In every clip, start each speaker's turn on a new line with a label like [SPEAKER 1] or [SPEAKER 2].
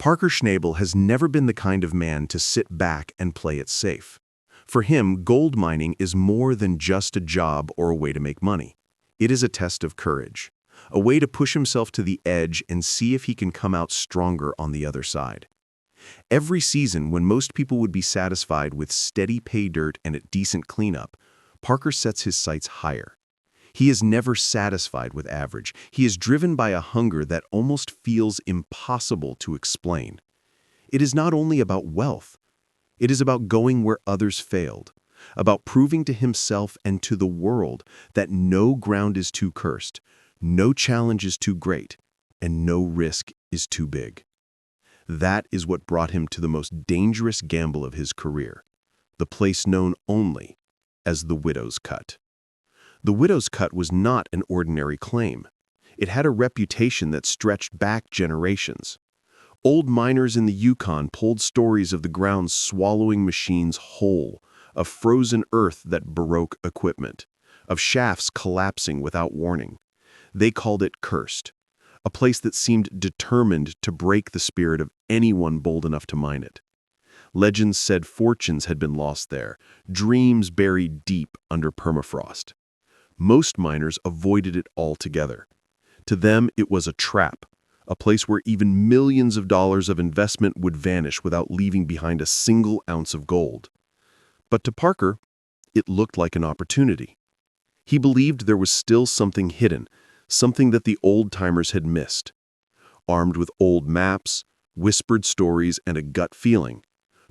[SPEAKER 1] Parker Schnabel has never been the kind of man to sit back and play it safe. For him, gold mining is more than just a job or a way to make money. It is a test of courage, a way to push himself to the edge and see if he can come out stronger on the other side. Every season, when most people would be satisfied with steady pay dirt and a decent cleanup, Parker sets his sights higher. He is never satisfied with average. He is driven by a hunger that almost feels impossible to explain. It is not only about wealth. It is about going where others failed, about proving to himself and to the world that no ground is too cursed, no challenge is too great, and no risk is too big. That is what brought him to the most dangerous gamble of his career, the place known only as the Widow's Cut. The Widow's Cut was not an ordinary claim. It had a reputation that stretched back generations. Old miners in the Yukon pulled stories of the ground swallowing machines whole, of frozen earth that broke equipment, of shafts collapsing without warning. They called it cursed, a place that seemed determined to break the spirit of anyone bold enough to mine it. Legends said fortunes had been lost there, dreams buried deep under permafrost. Most miners avoided it altogether. To them, it was a trap, a place where even millions of dollars of investment would vanish without leaving behind a single ounce of gold. But to Parker, it looked like an opportunity. He believed there was still something hidden, something that the old-timers had missed. Armed with old maps, whispered stories, and a gut feeling,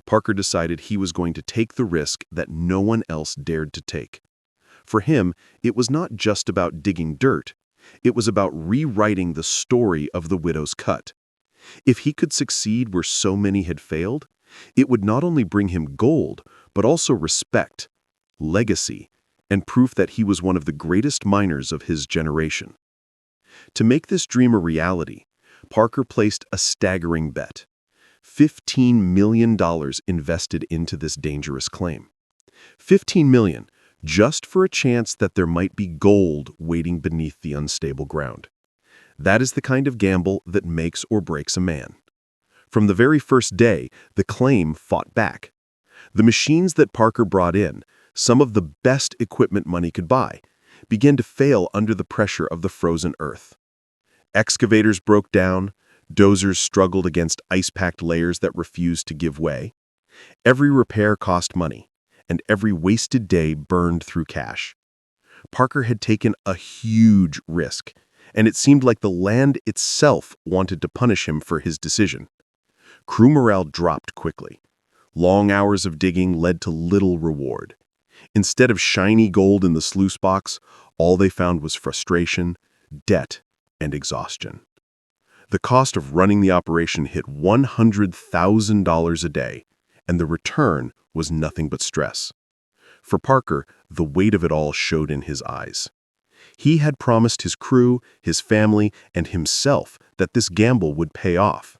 [SPEAKER 1] Parker decided he was going to take the risk that no one else dared to take. For him, it was not just about digging dirt. It was about rewriting the story of the Widow's Cut. If he could succeed where so many had failed, it would not only bring him gold, but also respect, legacy, and proof that he was one of the greatest miners of his generation. To make this dream a reality, Parker placed a staggering bet: $15 million invested into this dangerous claim. $15 million, just for a chance that there might be gold waiting beneath the unstable ground. That is the kind of gamble that makes or breaks a man. From the very first day, the claim fought back. The machines that Parker brought in, some of the best equipment money could buy, began to fail under the pressure of the frozen earth. Excavators broke down, dozers struggled against ice-packed layers that refused to give way. Every repair cost money, and every wasted day burned through cash. Parker had taken a huge risk, and it seemed like the land itself wanted to punish him for his decision. Crew morale dropped quickly. Long hours of digging led to little reward. Instead of shiny gold in the sluice box, all they found was frustration, debt, and exhaustion. The cost of running the operation hit $100,000 a day, and the return was nothing but stress. For Parker, the weight of it all showed in his eyes. He had promised his crew, his family, and himself that this gamble would pay off.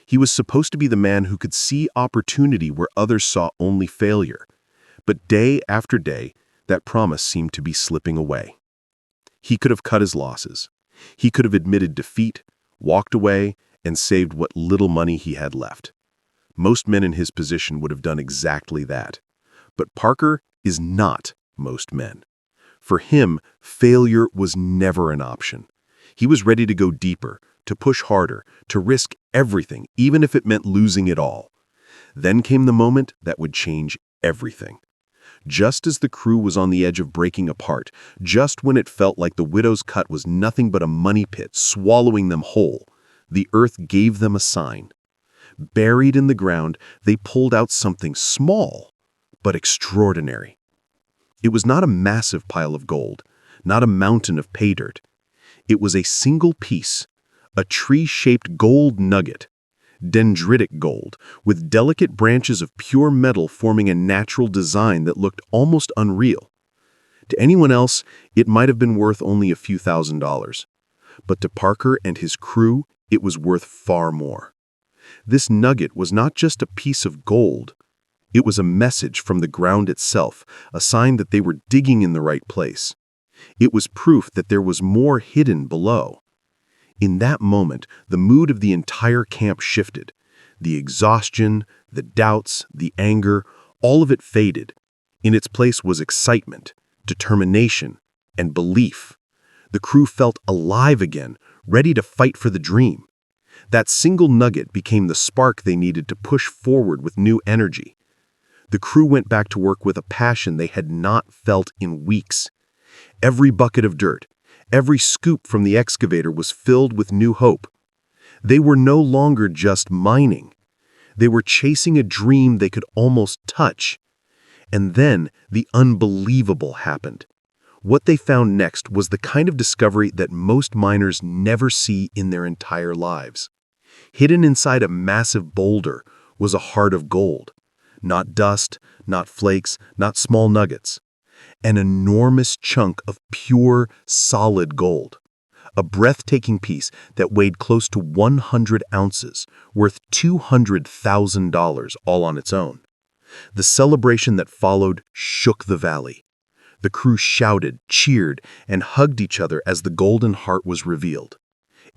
[SPEAKER 1] He was supposed to be the man who could see opportunity where others saw only failure. But day after day, that promise seemed to be slipping away. He could have cut his losses. He could have admitted defeat, walked away, and saved what little money he had left. Most men in his position would have done exactly that. But Parker is not most men. For him, failure was never an option. He was ready to go deeper, to push harder, to risk everything, even if it meant losing it all. Then came the moment that would change everything. Just as the crew was on the edge of breaking apart, just when it felt like the Widow's Cut was nothing but a money pit swallowing them whole, the earth gave them a sign. Buried in the ground, they pulled out something small, but extraordinary. It was not a massive pile of gold, not a mountain of pay dirt. It was a single piece, a tree-shaped gold nugget, dendritic gold, with delicate branches of pure metal forming a natural design that looked almost unreal. To anyone else, it might have been worth only a few $1,000s. But to Parker and his crew, it was worth far more. This nugget was not just a piece of gold. It was a message from the ground itself, a sign that they were digging in the right place. It was proof that there was more hidden below. In that moment, the mood of the entire camp shifted. The exhaustion, the doubts, the anger, all of it faded. In its place was excitement, determination, and belief. The crew felt alive again, ready to fight for the dream. That single nugget became the spark they needed to push forward with new energy. The crew went back to work with a passion they had not felt in weeks. Every bucket of dirt, every scoop from the excavator was filled with new hope. They were no longer just mining. They were chasing a dream they could almost touch. And then the unbelievable happened. What they found next was the kind of discovery that most miners never see in their entire lives. Hidden inside a massive boulder was a heart of gold. Not dust, not flakes, not small nuggets. An enormous chunk of pure, solid gold. A breathtaking piece that weighed close to 100 ounces, worth $200,000 all on its own. The celebration that followed shook the valley. The crew shouted, cheered, and hugged each other as the golden heart was revealed.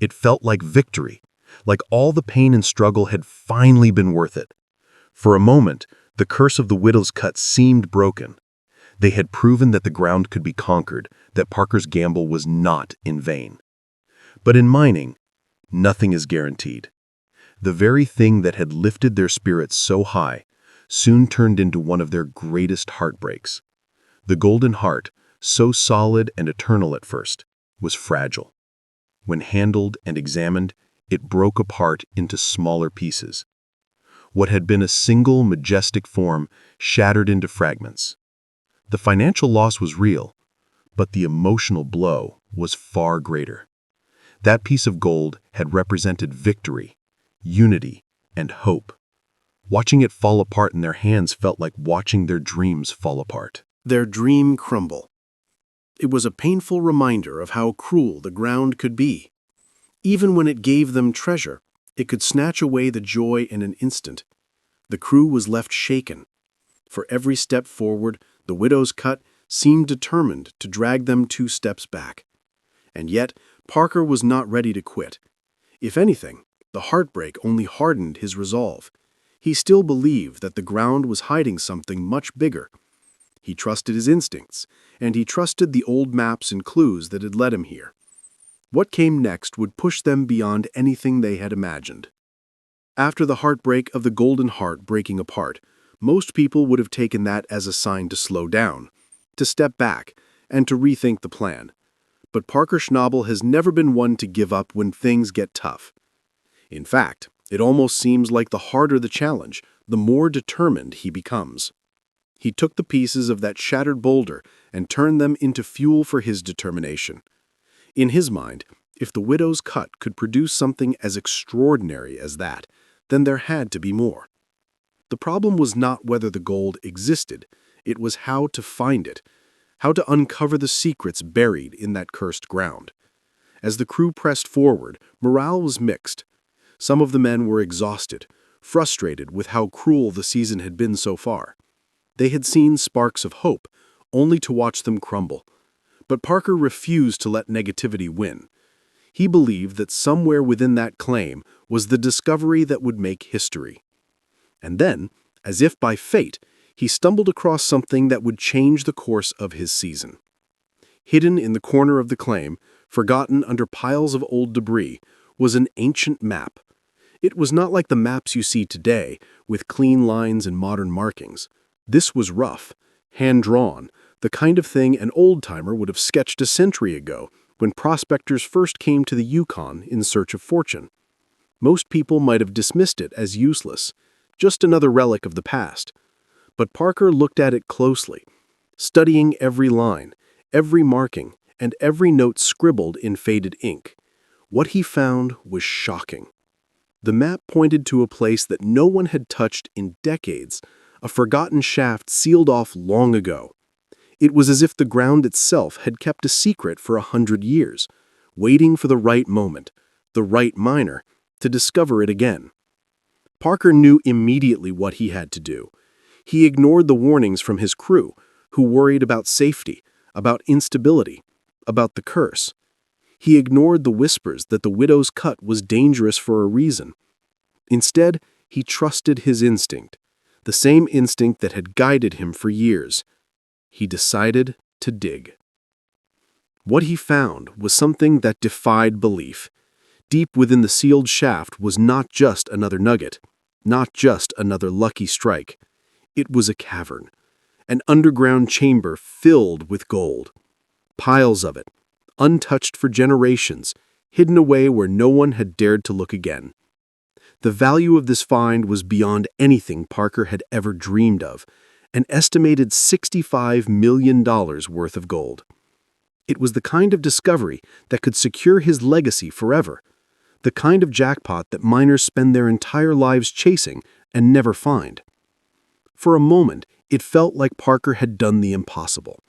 [SPEAKER 1] It felt like victory, like all the pain and struggle had finally been worth it. For a moment, the curse of the widow's cut seemed broken. They had proven that the ground could be conquered, that Parker's gamble was not in vain. But in mining, nothing is guaranteed. The very thing that had lifted their spirits so high soon turned into one of their greatest heartbreaks. The golden heart, so solid and eternal at first, was fragile. When handled and examined, it broke apart into smaller pieces. What had been a single majestic form shattered into fragments. The financial loss was real, but the emotional blow was far greater. That piece of gold had represented victory, unity, and hope. Watching it fall apart in their hands felt like watching their dreams fall apart.
[SPEAKER 2] Their dream crumble. It was a painful reminder of how cruel the ground could be. Even when it gave them treasure, it could snatch away the joy in an instant. The crew was left shaken. For every step forward, the widow's cut seemed determined to drag them 2 steps back. And yet, Parker was not ready to quit. If anything, the heartbreak only hardened his resolve. He still believed that the ground was hiding something much bigger. He trusted his instincts, and he trusted the old maps and clues that had led him here. What came next would push them beyond anything they had imagined. After the heartbreak of the Golden Heart breaking apart, most people would have taken that as a sign to slow down, to step back, and to rethink the plan. But Parker Schnabel has never been one to give up when things get tough. In fact, it almost seems like the harder the challenge, the more determined he becomes. He took the pieces of that shattered boulder and turned them into fuel for his determination. In his mind, if the widow's cut could produce something as extraordinary as that, then there had to be more. The problem was not whether the gold existed, it was how to find it, how to uncover the secrets buried in that cursed ground. As the crew pressed forward, morale was mixed. Some of the men were exhausted, frustrated with how cruel the season had been so far. They had seen sparks of hope, only to watch them crumble. But Parker refused to let negativity win. He believed that somewhere within that claim was the discovery that would make history. And then, as if by fate, he stumbled across something that would change the course of his season. Hidden in the corner of the claim, forgotten under piles of old debris, was an ancient map. It was not like the maps you see today, with clean lines and modern markings. This was rough, hand-drawn, the kind of thing an old-timer would have sketched a century ago when prospectors first came to the Yukon in search of fortune. Most people might have dismissed it as useless, just another relic of the past. But Parker looked at it closely, studying every line, every marking, and every note scribbled in faded ink. What he found was shocking. The map pointed to a place that no one had touched in decades, a forgotten shaft sealed off long ago. It was as if the ground itself had kept a secret for 100 years, waiting for the right moment, the right miner, to discover it again. Parker knew immediately what he had to do. He ignored the warnings from his crew, who worried about safety, about instability, about the curse. He ignored the whispers that the widow's cut was dangerous for a reason. Instead, He trusted his instinct, the same instinct that had guided him for years. He decided to dig. What he found was something that defied belief. Deep within the sealed shaft was not just another nugget, not just another lucky strike. It was a cavern, an underground chamber filled with gold. Piles of it, untouched for generations, hidden away where no one had dared to look again. The value of this find was beyond anything Parker had ever dreamed of, an estimated $65 million worth of gold. It was the kind of discovery that could secure his legacy forever, the kind of jackpot that miners spend their entire lives chasing and never find. For a moment, it felt like Parker had done the impossible.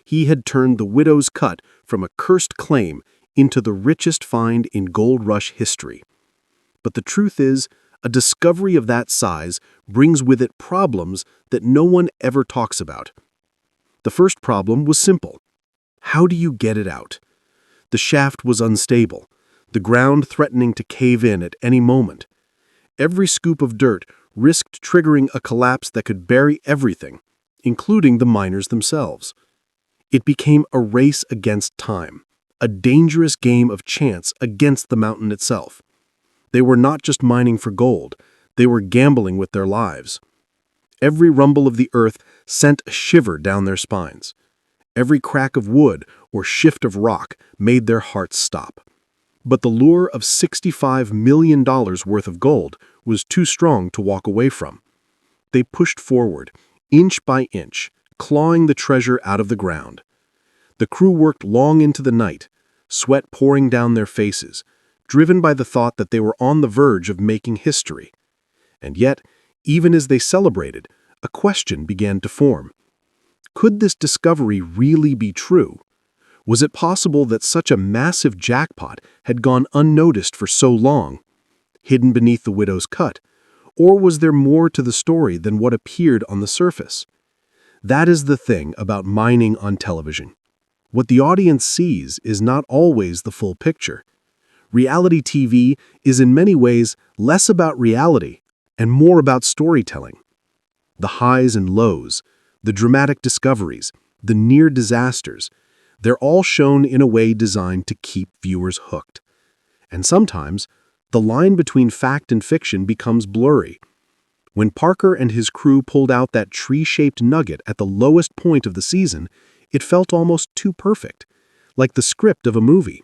[SPEAKER 2] He had turned the widow's cut from a cursed claim into the richest find in gold rush history. But the truth is, a discovery of that size brings with it problems that no one ever talks about. The first problem was simple. How do you get it out? The shaft was unstable, the ground threatening to cave in at any moment. Every scoop of dirt risked triggering a collapse that could bury everything, including the miners themselves. It became a race against time, a dangerous game of chance against the mountain itself. They were not just mining for gold, they were gambling with their lives. Every rumble of the earth sent a shiver down their spines. Every crack of wood or shift of rock made their hearts stop. But the lure of $65 million worth of gold was too strong to walk away from. They pushed forward, inch by inch, clawing the treasure out of the ground. The crew worked long into the night, sweat pouring down their faces, driven by the thought that they were on the verge of making history. And yet, even as they celebrated, a question began to form. Could this discovery really be true? Was it possible that such a massive jackpot had gone unnoticed for so long, hidden beneath the widow's cut? Or was there more to the story than what appeared on the surface? That is the thing about mining on television. What the audience sees is not always the full picture. Reality TV is in many ways less about reality and more about storytelling. The highs and lows, the dramatic discoveries, the near disasters, they're all shown in a way designed to keep viewers hooked. And sometimes, the line between fact and fiction becomes blurry. When Parker and his crew pulled out that tree-shaped nugget at the lowest point of the season, it felt almost too perfect, like the script of a movie.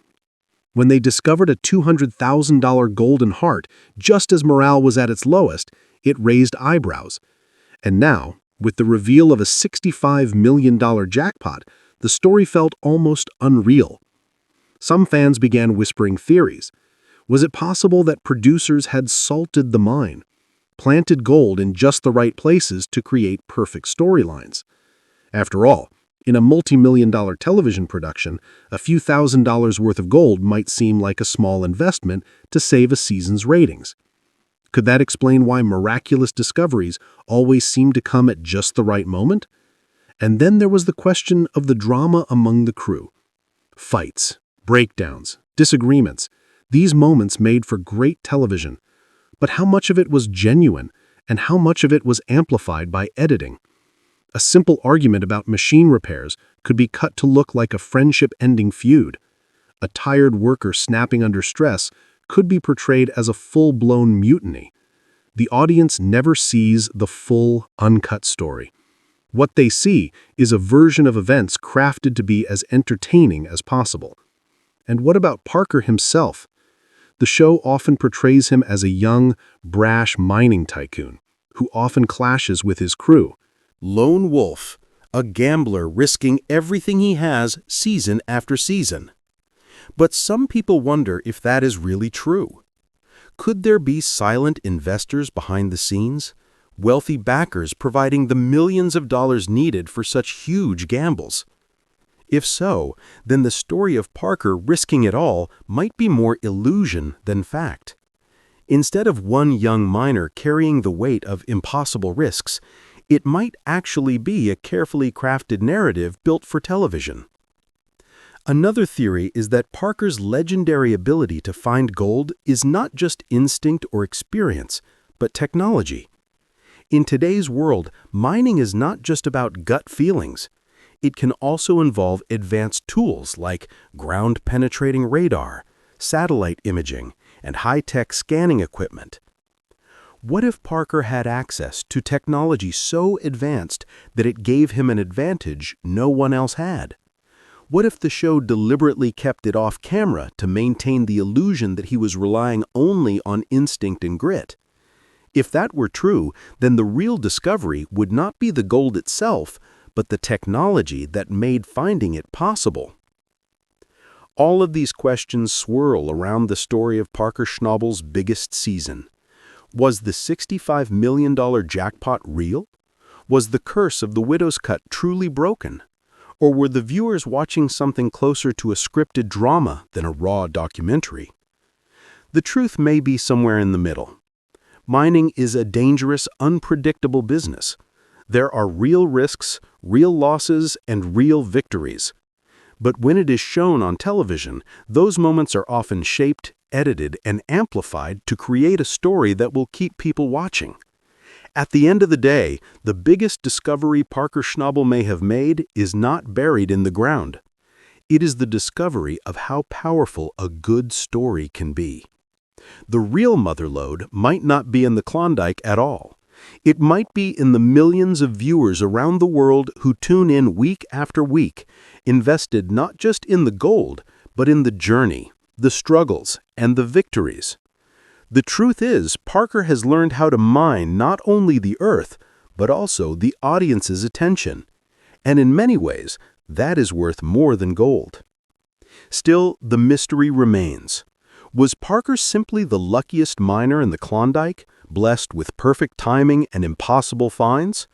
[SPEAKER 2] When they discovered a $200,000 golden heart just as morale was at its lowest, it raised eyebrows. And now, with the reveal of a $65 million jackpot, the story felt almost unreal. Some fans began whispering theories. Was it possible that producers had salted the mine, planted gold in just the right places to create perfect storylines? After all, in a multi-million-dollar television production, a few $1,000s worth of gold might seem like a small investment to save a season's ratings. Could that explain why miraculous discoveries always seem to come at just the right moment? And then there was the question of the drama among the crew. Fights, breakdowns, disagreements, these moments made for great television. But how much of it was genuine, and how much of it was amplified by editing? A simple argument about machine repairs could be cut to look like a friendship-ending feud. A tired worker snapping under stress could be portrayed as a full-blown mutiny. The audience never sees the full, uncut story. What they see is a version of events crafted to be as entertaining as possible. And what about Parker himself? The show often portrays him as a young, brash mining tycoon, who often clashes with his crew. Lone wolf, a gambler risking everything he has season after season. But some people wonder if that is really true. Could there be silent investors behind the scenes? Wealthy backers providing the millions of dollars needed for such huge gambles? If so, then the story of Parker risking it all might be more illusion than fact. Instead of one young miner carrying the weight of impossible risks, it might actually be a carefully crafted narrative built for television. Another theory is that Parker's legendary ability to find gold is not just instinct or experience, but technology. In today's world, mining is not just about gut feelings. It can also involve advanced tools like ground-penetrating radar, satellite imaging, and high-tech scanning equipment. What if Parker had access to technology so advanced that it gave him an advantage no one else had? What if the show deliberately kept it off camera to maintain the illusion that he was relying only on instinct and grit? If that were true, then the real discovery would not be the gold itself, but the technology that made finding it possible. All of these questions swirl around the story of Parker Schnabel's biggest season. Was the $65 million jackpot real? Was the curse of the widow's cut truly broken? Or were the viewers watching something closer to a scripted drama than a raw documentary? The truth may be somewhere in the middle. Mining is a dangerous, unpredictable business. There are real risks, real losses, and real victories. But when it is shown on television, those moments are often shaped, edited, and amplified to create a story that will keep people watching. At the end of the day, the biggest discovery Parker Schnabel may have made is not buried in the ground. It is the discovery of how powerful a good story can be. The real mother lode might not be in the Klondike at all. It might be in the millions of viewers around the world who tune in week after week, invested not just in the gold, but in the journey, the struggles, and the victories. The truth is, Parker has learned how to mine not only the earth, but also the audience's attention. And in many ways, that is worth more than gold. Still, the mystery remains. Was Parker simply the luckiest miner in the Klondike, blessed with perfect timing and impossible finds?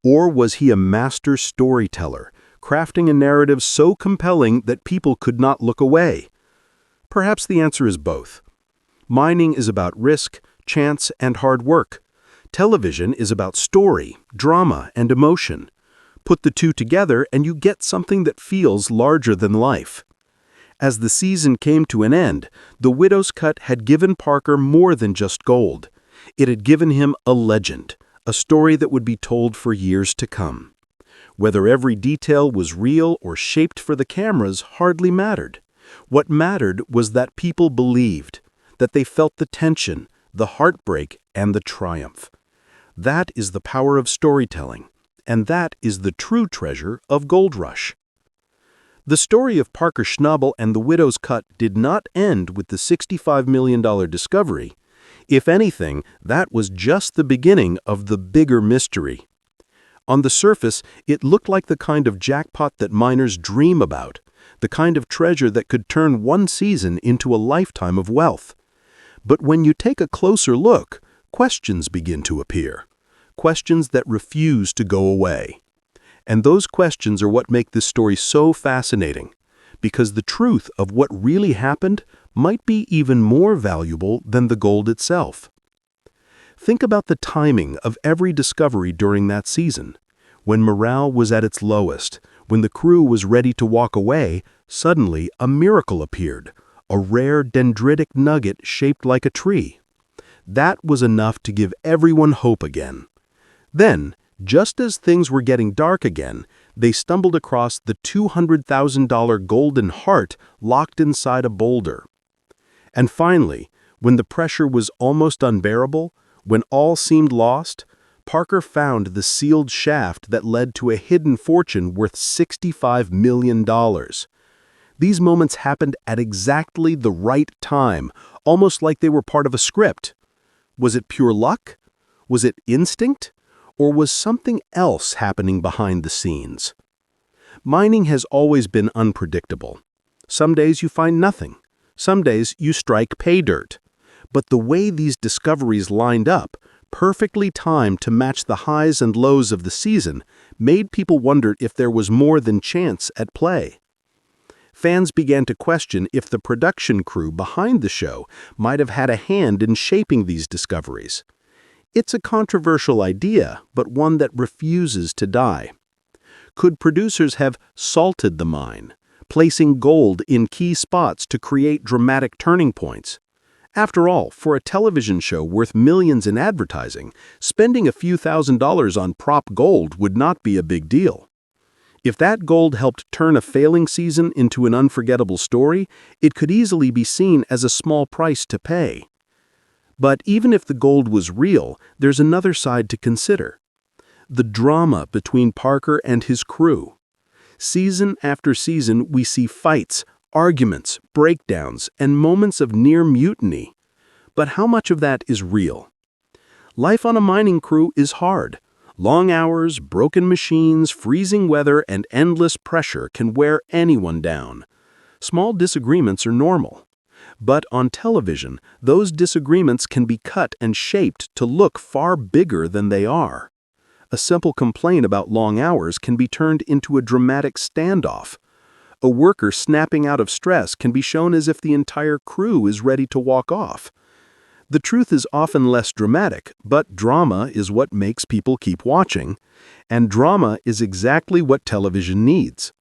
[SPEAKER 2] Or was he a master storyteller, crafting a narrative so compelling that people could not look away? Perhaps the answer is both. Mining is about risk, chance, and hard work. Television is about story, drama, and emotion. Put the two together and you get something that feels larger than life. As the season came to an end, the widow's cut had given Parker more than just gold. It had given him a legend, a story that would be told for years to come. Whether every detail was real or shaped for the cameras hardly mattered. What mattered was that people believed, that they felt the tension, the heartbreak, and the triumph. That is the power of storytelling, and that is the true treasure of Gold Rush. The story of Parker Schnabel and the widow's cut did not end with the $65 million discovery. If anything, that was just the beginning of the bigger mystery. On the surface, it looked like the kind of jackpot that miners dream about, the kind of treasure that could turn one season into a lifetime of wealth. But when you take a closer look, questions begin to appear. Questions that refuse to go away. And those questions are what make this story so fascinating, because the truth of what really happened might be even more valuable than the gold itself. Think about the timing of every discovery during that season. When morale was at its lowest, when the crew was ready to walk away, suddenly a miracle appeared, a rare dendritic nugget shaped like a tree. That was enough to give everyone hope again. Then, just as things were getting dark again, they stumbled across the $200,000 golden heart locked inside a boulder. And finally, when the pressure was almost unbearable, when all seemed lost, Parker found the sealed shaft that led to a hidden fortune worth $65 million. These moments happened at exactly the right time, almost like they were part of a script. Was it pure luck? Was it instinct? Or was something else happening behind the scenes? Mining has always been unpredictable. Some days you find nothing. Some days you strike pay dirt. But the way these discoveries lined up, perfectly timed to match the highs and lows of the season, made people wonder if there was more than chance at play. Fans began to question if the production crew behind the show might have had a hand in shaping these discoveries. It's a controversial idea, but one that refuses to die. Could producers have salted the mine, placing gold in key spots to create dramatic turning points? After all, for a television show worth millions in advertising, spending a few $1,000s on prop gold would not be a big deal. If that gold helped turn a failing season into an unforgettable story, it could easily be seen as a small price to pay. But even if the gold was real, there's another side to consider: the drama between Parker and his crew. Season after season, we see fights, arguments, breakdowns, and moments of near mutiny. But how much of that is real? Life on a mining crew is hard. Long hours, broken machines, freezing weather, and endless pressure can wear anyone down. Small disagreements are normal. But on television, those disagreements can be cut and shaped to look far bigger than they are. A simple complaint about long hours can be turned into a dramatic standoff. A worker snapping out of stress can be shown as if the entire crew is ready to walk off. The truth is often less dramatic, but drama is what makes people keep watching, and drama is exactly what television needs.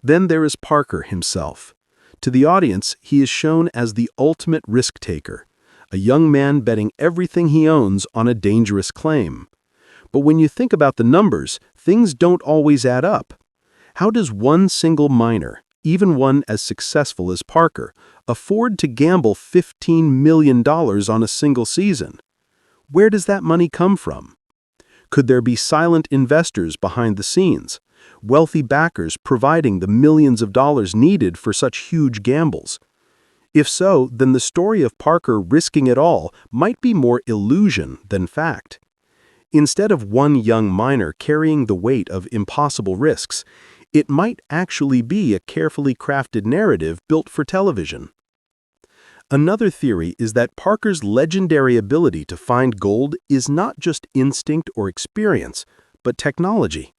[SPEAKER 2] Then there is Parker himself. To the audience, he is shown as the ultimate risk-taker, a young man betting everything he owns on a dangerous claim. But when you think about the numbers, things don't always add up. How does one single miner, even one as successful as Parker, afford to gamble $15 million on a single season? Where does that money come from? Could there be silent investors behind the scenes, wealthy backers providing the millions of dollars needed for such huge gambles? If so, then the story of Parker risking it all might be more illusion than fact. Instead of one young miner carrying the weight of impossible risks, it might actually be a carefully crafted narrative built for television. Another theory is that Parker's legendary ability to find gold is not just instinct or experience, but technology.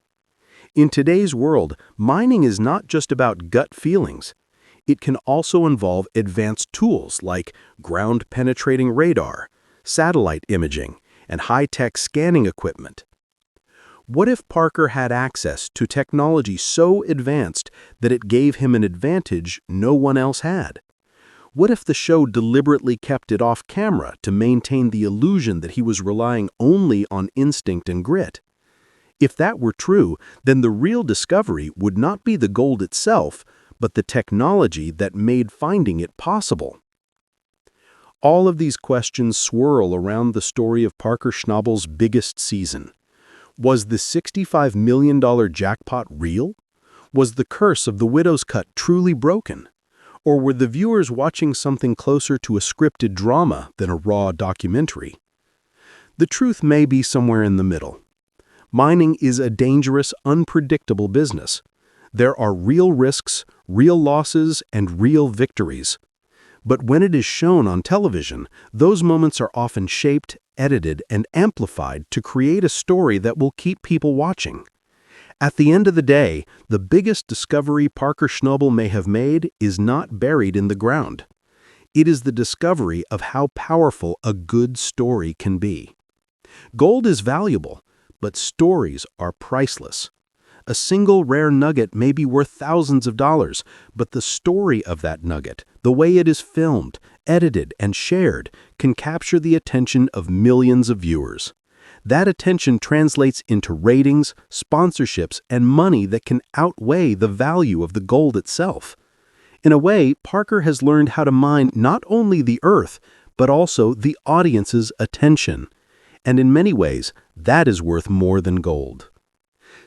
[SPEAKER 2] In today's world, mining is not just about gut feelings. It can also involve advanced tools like ground-penetrating radar, satellite imaging, and high-tech scanning equipment. What if Parker had access to technology so advanced that it gave him an advantage no one else had? What if the show deliberately kept it off camera to maintain the illusion that he was relying only on instinct and grit? If that were true, then the real discovery would not be the gold itself, but the technology that made finding it possible. All of these questions swirl around the story of Parker Schnabel's biggest season. Was the $65 million jackpot real? Was the curse of the widow's cut truly broken? Or were the viewers watching something closer to a scripted drama than a raw documentary? The truth may be somewhere in the middle. Mining is a dangerous, unpredictable business. There are real risks, real losses, and real victories. But when it is shown on television, those moments are often shaped, edited, and amplified to create a story that will keep people watching. At the end of the day, the biggest discovery Parker Schnabel may have made is not buried in the ground. It is the discovery of how powerful a good story can be. Gold is valuable, but stories are priceless. A single rare nugget may be worth thousands of dollars, but the story of that nugget, the way it is filmed, edited, and shared, can capture the attention of millions of viewers. That attention translates into ratings, sponsorships, and money that can outweigh the value of the gold itself. In a way, Parker has learned how to mine not only the earth, but also the audience's attention. And in many ways, that is worth more than gold.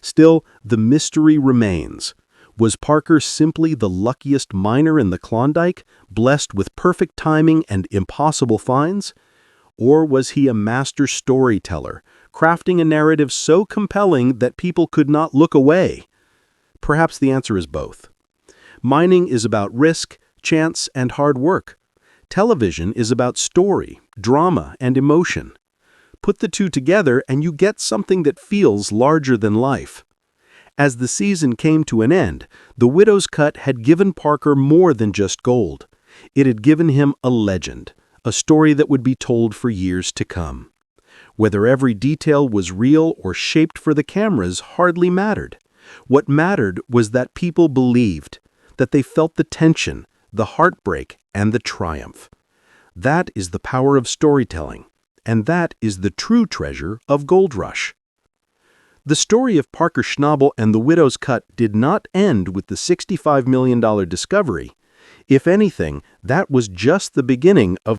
[SPEAKER 2] Still, the mystery remains. Was Parker simply the luckiest miner in the Klondike, blessed with perfect timing and impossible finds? Or was he a master storyteller, crafting a narrative so compelling that people could not look away? Perhaps the answer is both. Mining is about risk, chance, and hard work. Television is about story, drama, and emotion. Put the two together and you get something that feels larger than life. As the season came to an end, the widow's cut had given Parker more than just gold. It had given him a legend, a story that would be told for years to come. Whether every detail was real or shaped for the cameras hardly mattered. What mattered was that people believed, that they felt the tension, the heartbreak, and the triumph. That is the power of storytelling, and that is the true treasure of Gold Rush. The story of Parker Schnabel and the Widow's Cut did not end with the $65 million discovery. If anything, that was just the beginning of